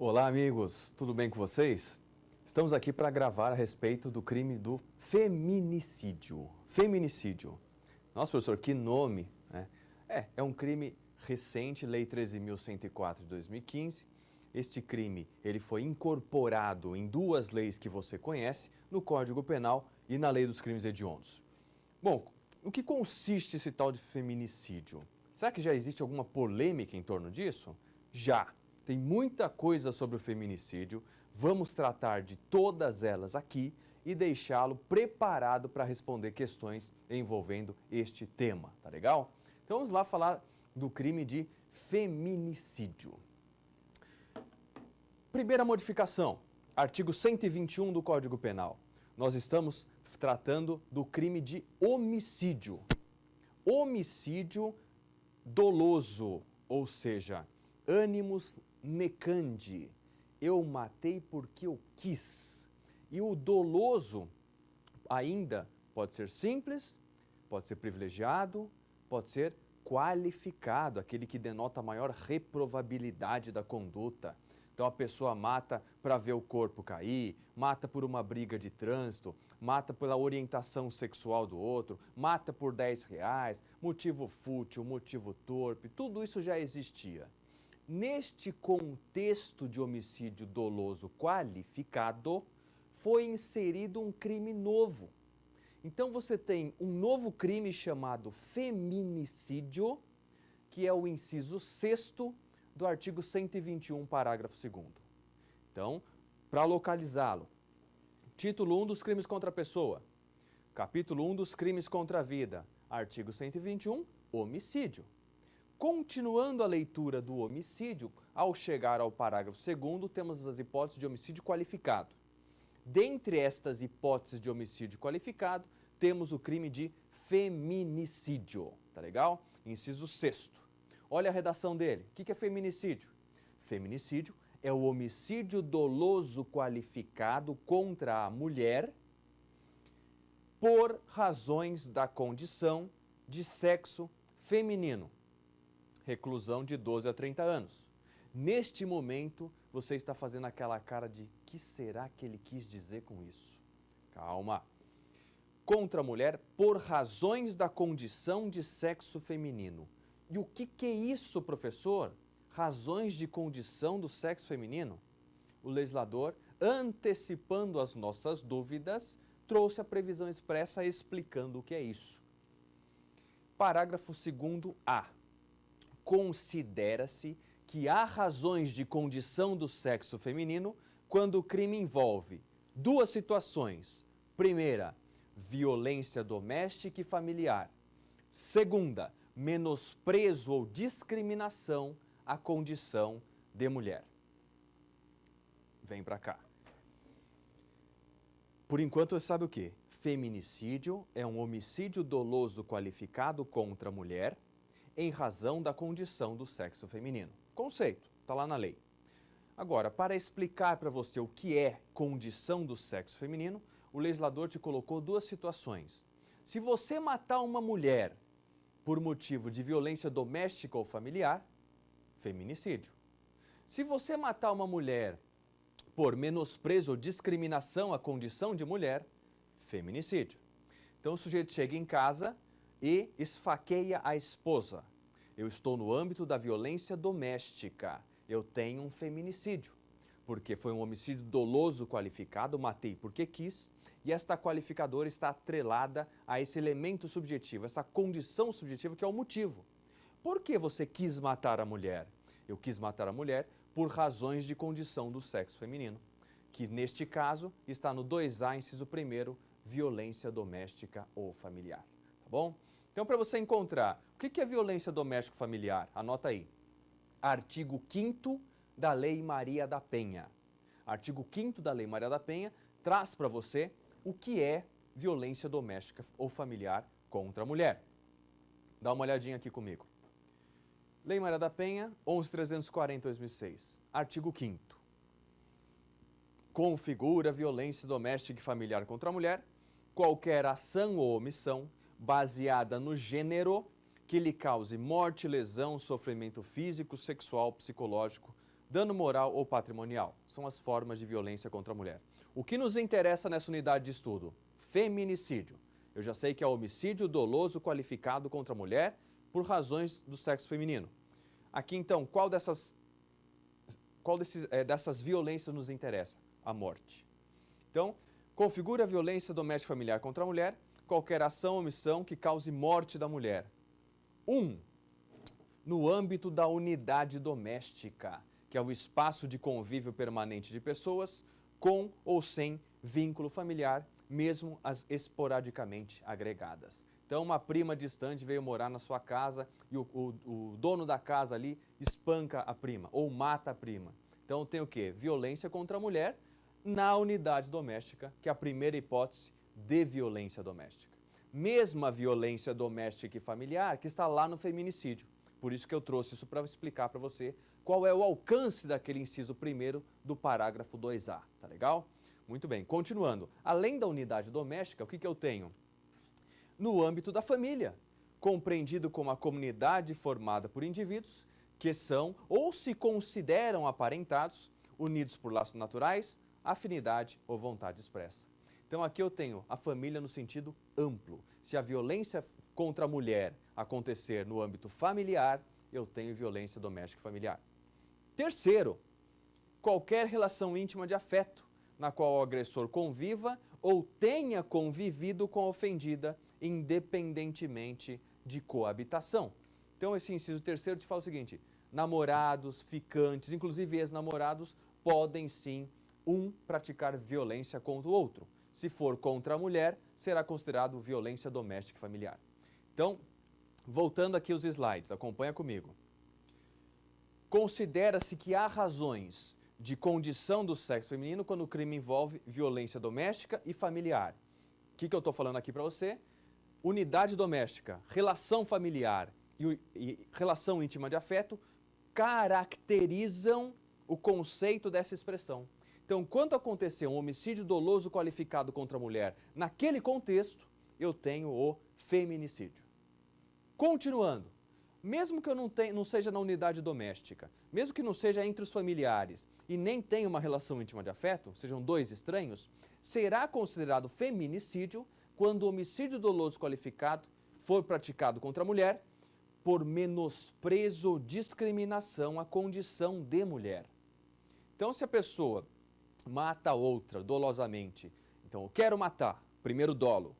Olá, amigos, tudo bem com vocês? Estamos aqui para gravar a respeito do crime do feminicídio. Feminicídio. Nossa, professor, que nome, né? É um crime recente, Lei 13.104 de 2015. Este crime ele foi incorporado em duas leis que você conhece, no Código Penal e na Lei dos Crimes Hediondos. Bom, o que consiste esse tal de feminicídio? Será que já existe alguma polêmica em torno disso? Já! Tem muita coisa sobre o feminicídio, vamos tratar de todas elas aqui e deixá-lo preparado para responder questões envolvendo este tema, tá legal? Então vamos lá falar do crime de feminicídio. Primeira modificação, artigo 121 do Código Penal. Nós estamos tratando do crime de homicídio. Homicídio doloso, ou seja, animus necandi, eu matei porque eu quis. E o doloso ainda pode ser simples, pode ser privilegiado, pode ser qualificado, aquele que denota maior reprovabilidade da conduta. Então a pessoa mata para ver o corpo cair, mata por uma briga de trânsito, mata pela orientação sexual do outro, mata por R$10, motivo fútil, motivo torpe, tudo isso já existia. Neste contexto de homicídio doloso qualificado, foi inserido um crime novo. Então você tem um novo crime chamado feminicídio, que é o inciso 6º do artigo 121, parágrafo 2º. Então, para localizá-lo, título 1 dos crimes contra a pessoa, capítulo 1 dos crimes contra a vida, artigo 121, homicídio. Continuando a leitura do homicídio, ao chegar ao parágrafo 2º, temos as hipóteses de homicídio qualificado. Dentre estas hipóteses de homicídio qualificado, temos o crime de feminicídio, tá legal? Inciso 6º. Olha a redação dele. O que é feminicídio? Feminicídio é o homicídio doloso qualificado contra a mulher por razões da condição de sexo feminino. Reclusão de 12 a 30 anos. Neste momento, você está fazendo aquela cara de que será que ele quis dizer com isso? Calma. Contra a mulher por razões da condição de sexo feminino. E o que é isso, professor? Razões de condição do sexo feminino? O legislador, antecipando as nossas dúvidas, trouxe a previsão expressa explicando o que é isso. Parágrafo 2º-A. Considera-se que há razões de condição do sexo feminino quando o crime envolve duas situações. Primeira, violência doméstica e familiar. Segunda, menosprezo ou discriminação à condição de mulher. Vem para cá. Por enquanto, você sabe o quê? Feminicídio é um homicídio doloso qualificado contra a mulher em razão da condição do sexo feminino. Conceito, está lá na lei. Agora, para explicar para você o que é condição do sexo feminino, o legislador te colocou duas situações. Se você matar uma mulher por motivo de violência doméstica ou familiar, feminicídio. Se você matar uma mulher por menosprezo ou discriminação à condição de mulher, feminicídio. Então o sujeito chega em casa e esfaqueia a esposa. Eu estou no âmbito da violência doméstica. Eu tenho um feminicídio, porque foi um homicídio doloso qualificado, matei porque quis, e esta qualificadora está atrelada a esse elemento subjetivo, essa condição subjetiva que é o motivo. Por que você quis matar a mulher? Eu quis matar a mulher por razões de condição do sexo feminino, que neste caso está no 2A, inciso 1º, violência doméstica ou familiar. Tá bom? Então, para você encontrar o que é violência doméstica familiar, anota aí. Artigo 5º da Lei Maria da Penha. Artigo 5º da Lei Maria da Penha traz para você o que é violência doméstica ou familiar contra a mulher. Dá uma olhadinha aqui comigo. Lei Maria da Penha, 11.340/2006. Artigo 5º. Configura violência doméstica e familiar contra a mulher qualquer ação ou omissão baseada no gênero que lhe cause morte, lesão, sofrimento físico, sexual, psicológico, dano moral ou patrimonial. São as formas de violência contra a mulher. O que nos interessa nessa unidade de estudo? Feminicídio. Eu já sei que é homicídio doloso qualificado contra a mulher por razões do sexo feminino. Aqui então, qual dessas violências nos interessa? A morte. Então, configura a violência doméstica familiar contra a mulher, qualquer ação ou omissão que cause morte da mulher. 1. No âmbito da unidade doméstica, que é o espaço de convívio permanente de pessoas com ou sem vínculo familiar, mesmo as esporadicamente agregadas. Então, uma prima distante veio morar na sua casa e o dono da casa ali espanca a prima ou mata a prima. Então, tem o quê? Violência contra a mulher na unidade doméstica, que é a primeira hipótese de violência doméstica. Mesma violência doméstica e familiar que está lá no feminicídio. Por isso que eu trouxe isso para explicar para você qual é o alcance daquele inciso primeiro do parágrafo 2A, tá legal? Muito bem, continuando. Além da unidade doméstica, o que eu tenho? No âmbito da família, compreendido como a comunidade formada por indivíduos que são ou se consideram aparentados, unidos por laços naturais, afinidade ou vontade expressa. Então aqui eu tenho a família no sentido amplo. Se a violência contra a mulher acontecer no âmbito familiar, eu tenho violência doméstica familiar. Terceiro, qualquer relação íntima de afeto, na qual o agressor conviva ou tenha convivido com a ofendida, independentemente de coabitação. Então esse inciso terceiro te fala o seguinte: namorados, ficantes, inclusive ex-namorados, podem sim praticar violência contra o outro. Se for contra a mulher, será considerado violência doméstica e familiar. Então, voltando aqui os slides, acompanha comigo. Considera-se que há razões de condição do sexo feminino quando o crime envolve violência doméstica e familiar. O que eu estou falando aqui para você? Unidade doméstica, relação familiar e relação íntima de afeto caracterizam o conceito dessa expressão. Então, quando acontecer um homicídio doloso qualificado contra a mulher, naquele contexto, eu tenho o feminicídio. Continuando, mesmo que eu não seja na unidade doméstica, mesmo que não seja entre os familiares e nem tenha uma relação íntima de afeto, sejam dois estranhos, será considerado feminicídio quando o homicídio doloso qualificado for praticado contra a mulher por menosprezo ou discriminação à condição de mulher. Então, se a pessoa mata outra dolosamente, então eu quero matar, primeiro dolo,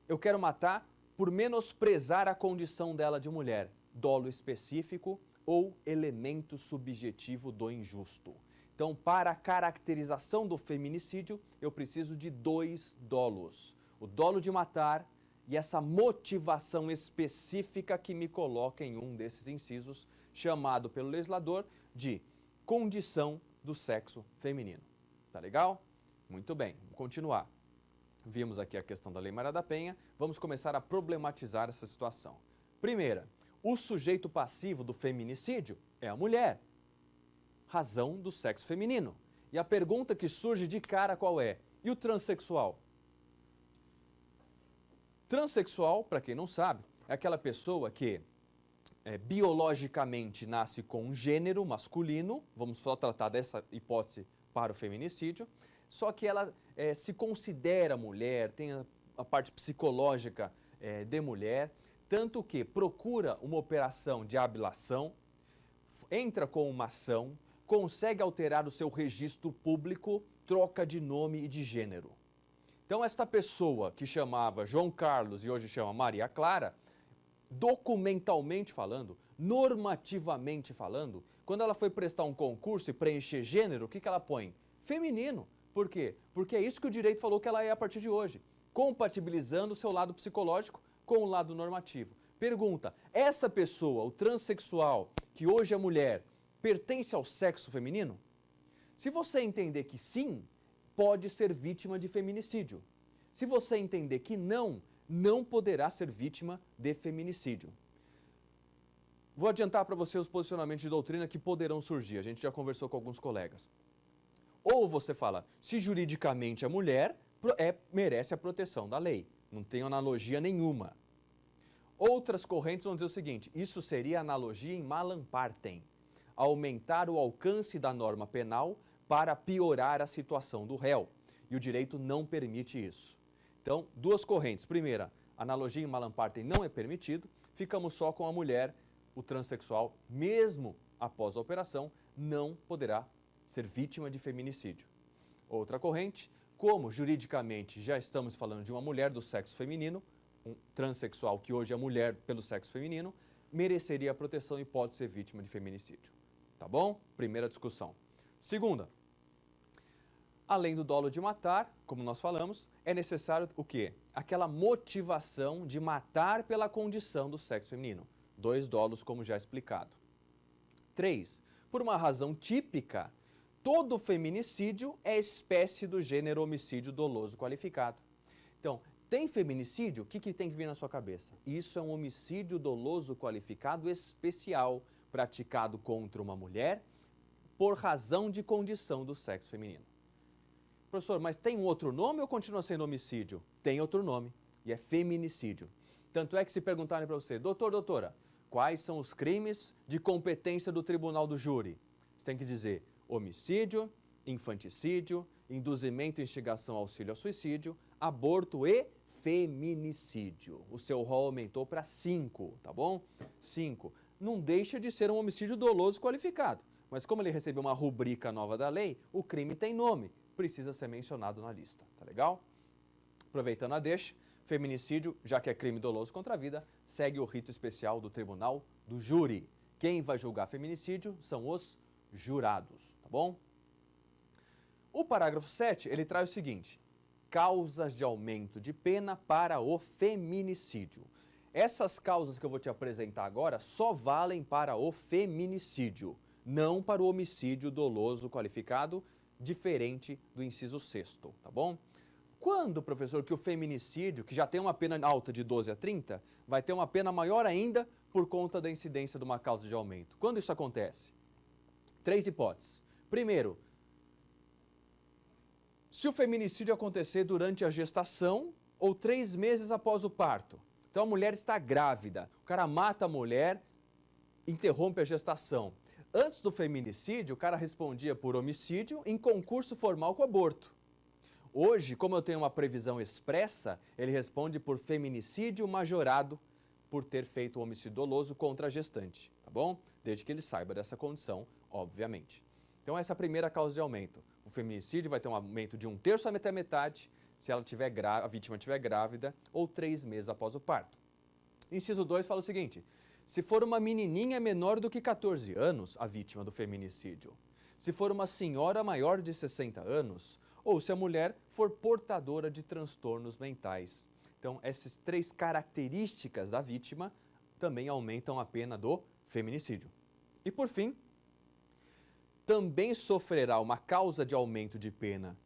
eu quero matar por menosprezar a condição dela de mulher, dolo específico ou elemento subjetivo do injusto. Então, para a caracterização do feminicídio, eu preciso de dois dolos. O dolo de matar e essa motivação específica que me coloca em um desses incisos, chamado pelo legislador de condição do sexo feminino. Tá legal? Muito bem, vamos continuar. Vimos aqui a questão da Lei Maria da Penha, vamos começar a problematizar essa situação. Primeira, o sujeito passivo do feminicídio é a mulher, razão do sexo feminino. E a pergunta que surge de cara qual é? E o transexual? Transexual, para quem não sabe, é aquela pessoa que biologicamente nasce com um gênero masculino, vamos só tratar dessa hipótese para o feminicídio, só que ela se considera mulher, tem a parte psicológica de mulher, tanto que procura uma operação de ablação, entra com uma ação, consegue alterar o seu registro público, troca de nome e de gênero. Então, esta pessoa que chamava João Carlos e hoje chama Maria Clara, documentalmente falando, normativamente falando, quando ela foi prestar um concurso e preencher gênero, o que ela põe? Feminino. Por quê? Porque é isso que o direito falou que ela é a partir de hoje, compatibilizando o seu lado psicológico com o lado normativo. Pergunta, essa pessoa, o transexual, que hoje é mulher, pertence ao sexo feminino? Se você entender que sim, pode ser vítima de feminicídio. Se você entender que não, não poderá ser vítima de feminicídio. Vou adiantar para você os posicionamentos de doutrina que poderão surgir. A gente já conversou com alguns colegas. Ou você fala, se juridicamente a mulher merece a proteção da lei. Não tem analogia nenhuma. Outras correntes vão dizer o seguinte, isso seria analogia em malam partem. aumentar o alcance da norma penal para piorar a situação do réu. E o direito não permite isso. Então, duas correntes. Primeira, analogia em Malam Partem não é permitido, ficamos só com a mulher, o transexual, mesmo após a operação, não poderá ser vítima de feminicídio. Outra corrente, como juridicamente já estamos falando de uma mulher do sexo feminino, um transexual que hoje é mulher pelo sexo feminino, mereceria a proteção e pode ser vítima de feminicídio. Tá bom? Primeira discussão. Segunda, além do dolo de matar, como nós falamos, é necessário o quê? Aquela motivação de matar pela condição do sexo feminino. 2 dolos, como já explicado. 3, por uma razão típica, todo feminicídio é espécie do gênero homicídio doloso qualificado. Então, tem feminicídio? O que tem que vir na sua cabeça? Isso é um homicídio doloso qualificado especial, praticado contra uma mulher por razão de condição do sexo feminino. Professor, mas tem um outro nome ou continua sendo homicídio? Tem outro nome, e é feminicídio. Tanto é que se perguntarem para você, doutora, quais são os crimes de competência do tribunal do júri? Você tem que dizer homicídio, infanticídio, induzimento, instigação, auxílio ao suicídio, aborto e feminicídio. O seu rol aumentou para 5, tá bom? 5. Não deixa de ser um homicídio doloso qualificado, mas como ele recebeu uma rubrica nova da lei, o crime tem nome, precisa ser mencionado na lista, tá legal? Aproveitando a deixa, feminicídio, já que é crime doloso contra a vida, segue o rito especial do tribunal do júri. Quem vai julgar feminicídio são os jurados, tá bom? O parágrafo 7, ele traz o seguinte: causas de aumento de pena para o feminicídio. Essas causas que eu vou te apresentar agora só valem para o feminicídio, não para o homicídio doloso qualificado, diferente do inciso 6º, tá bom? Quando, professor, que o feminicídio, que já tem uma pena alta de 12 a 30, vai ter uma pena maior ainda por conta da incidência de uma causa de aumento? Quando isso acontece? 3 hipóteses. Primeiro, se o feminicídio acontecer durante a gestação ou 3 meses após o parto. Então a mulher está grávida, o cara mata a mulher, interrompe a gestação. Antes do feminicídio, o cara respondia por homicídio em concurso formal com aborto. Hoje, como eu tenho uma previsão expressa, ele responde por feminicídio majorado por ter feito o homicídio doloso contra a gestante, tá bom? Desde que ele saiba dessa condição, obviamente. Então essa é a primeira causa de aumento. O feminicídio vai ter um aumento de 1/3 até metade se ela a vítima estiver grávida ou 3 meses após o parto. Inciso 2 fala o seguinte: se for uma menininha menor do que 14 anos, a vítima do feminicídio. Se for uma senhora maior de 60 anos, ou se a mulher for portadora de transtornos mentais. Então, essas 3 características da vítima também aumentam a pena do feminicídio. E, por fim, também sofrerá uma causa de aumento de pena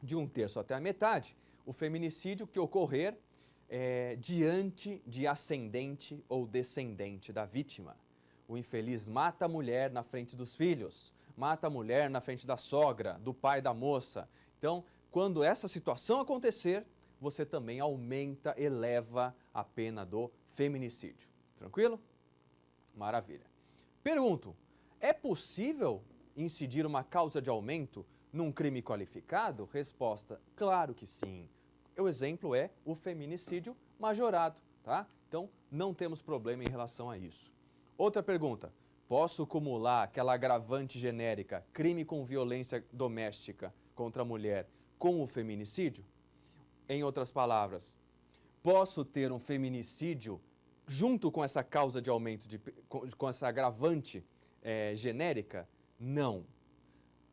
de 1/3 até a metade o feminicídio que ocorrer diante de ascendente ou descendente da vítima. O infeliz mata a mulher na frente dos filhos, mata a mulher na frente da sogra, do pai da moça. Então, quando essa situação acontecer, você também aumenta, eleva a pena do feminicídio. Tranquilo? Maravilha. Pergunto, é possível incidir uma causa de aumento num crime qualificado? Resposta, claro que sim. O exemplo é o feminicídio majorado, tá? Então, não temos problema em relação a isso. Outra pergunta, posso cumular aquela agravante genérica, crime com violência doméstica contra a mulher, com o feminicídio? Em outras palavras, posso ter um feminicídio junto com essa causa de aumento, com essa agravante genérica? Não.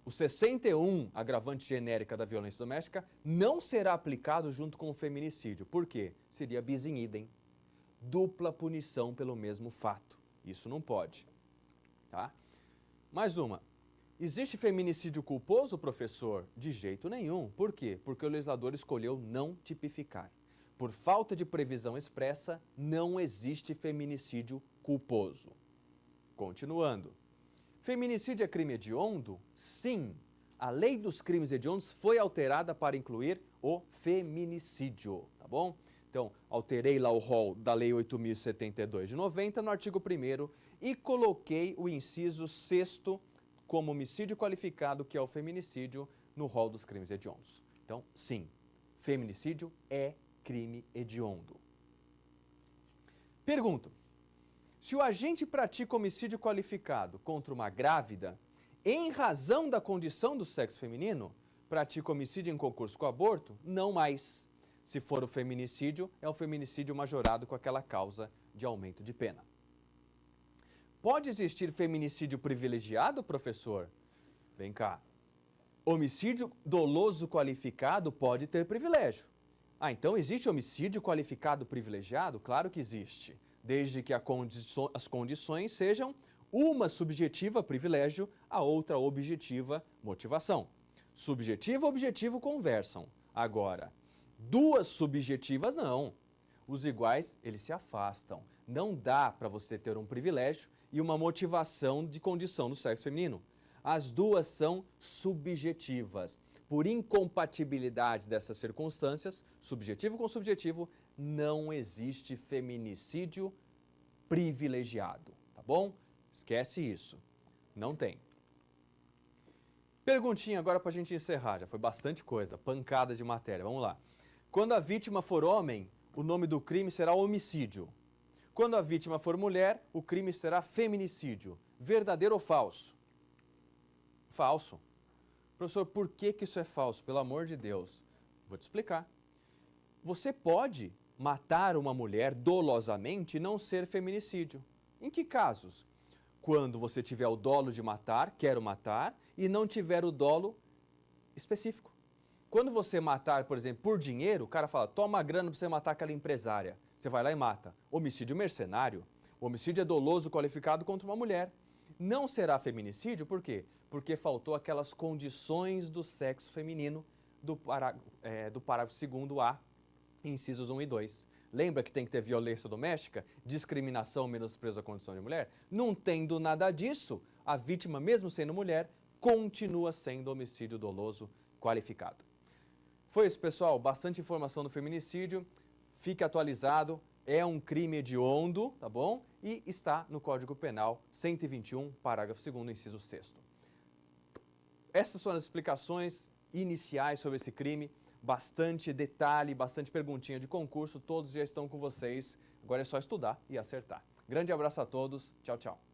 O 61, agravante genérica da violência doméstica, não será aplicado junto com o feminicídio. Por quê? Seria bis in idem, dupla punição pelo mesmo fato. Isso não pode. Tá? Mais uma. Existe feminicídio culposo, professor? De jeito nenhum. Por quê? Porque o legislador escolheu não tipificar. Por falta de previsão expressa, não existe feminicídio culposo. Continuando. Feminicídio é crime hediondo? Sim. A lei dos crimes hediondos foi alterada para incluir o feminicídio, tá bom? Então, alterei lá o rol da Lei 8.072 de 90 no artigo 1º e coloquei o inciso 6º como homicídio qualificado, que é o feminicídio, no rol dos crimes hediondos. Então, sim, feminicídio é crime hediondo. Pergunto: se o agente pratica homicídio qualificado contra uma grávida, em razão da condição do sexo feminino, pratica homicídio em concurso com aborto? Não mais. Se for o feminicídio, é o feminicídio majorado com aquela causa de aumento de pena. Pode existir feminicídio privilegiado, professor? Vem cá. Homicídio doloso qualificado pode ter privilégio. Ah, então existe homicídio qualificado privilegiado? Claro que existe, desde que as condições sejam uma subjetiva privilégio, a outra objetiva motivação. Subjetivo e objetivo conversam. Agora, duas subjetivas não. Os iguais, eles se afastam. Não dá para você ter um privilégio e uma motivação de condição do sexo feminino. As duas são subjetivas. Por incompatibilidade dessas circunstâncias, subjetivo com subjetivo, não existe feminicídio privilegiado, tá bom? Esquece isso. Não tem. Perguntinha agora para a gente encerrar. Já foi bastante coisa, pancada de matéria. Vamos lá. Quando a vítima for homem, o nome do crime será homicídio. Quando a vítima for mulher, o crime será feminicídio. Verdadeiro ou falso? Falso. Professor, por que isso é falso? Pelo amor de Deus. Vou te explicar. Você pode matar uma mulher dolosamente e não ser feminicídio. Em que casos? Quando você tiver o dolo de matar, quero matar, e não tiver o dolo específico. Quando você matar, por exemplo, por dinheiro, o cara fala, toma grana para você matar aquela empresária. Você vai lá e mata. Homicídio mercenário. O homicídio é doloso qualificado contra uma mulher. Não será feminicídio, por quê? Porque faltou aquelas condições do sexo feminino do parágrafo 2º-A, incisos 1 e 2. Lembra que tem que ter violência doméstica, discriminação, menosprezo à condição de mulher? Não tendo nada disso, a vítima, mesmo sendo mulher, continua sendo homicídio doloso qualificado. Foi isso, pessoal. Bastante informação do feminicídio. Fique atualizado. É um crime hediondo, tá bom? E está no Código Penal 121, parágrafo 2º, inciso 6º. Essas foram as explicações iniciais sobre esse crime. Bastante detalhe, bastante perguntinha de concurso. Todos já estão com vocês. Agora é só estudar e acertar. Grande abraço a todos. Tchau, tchau.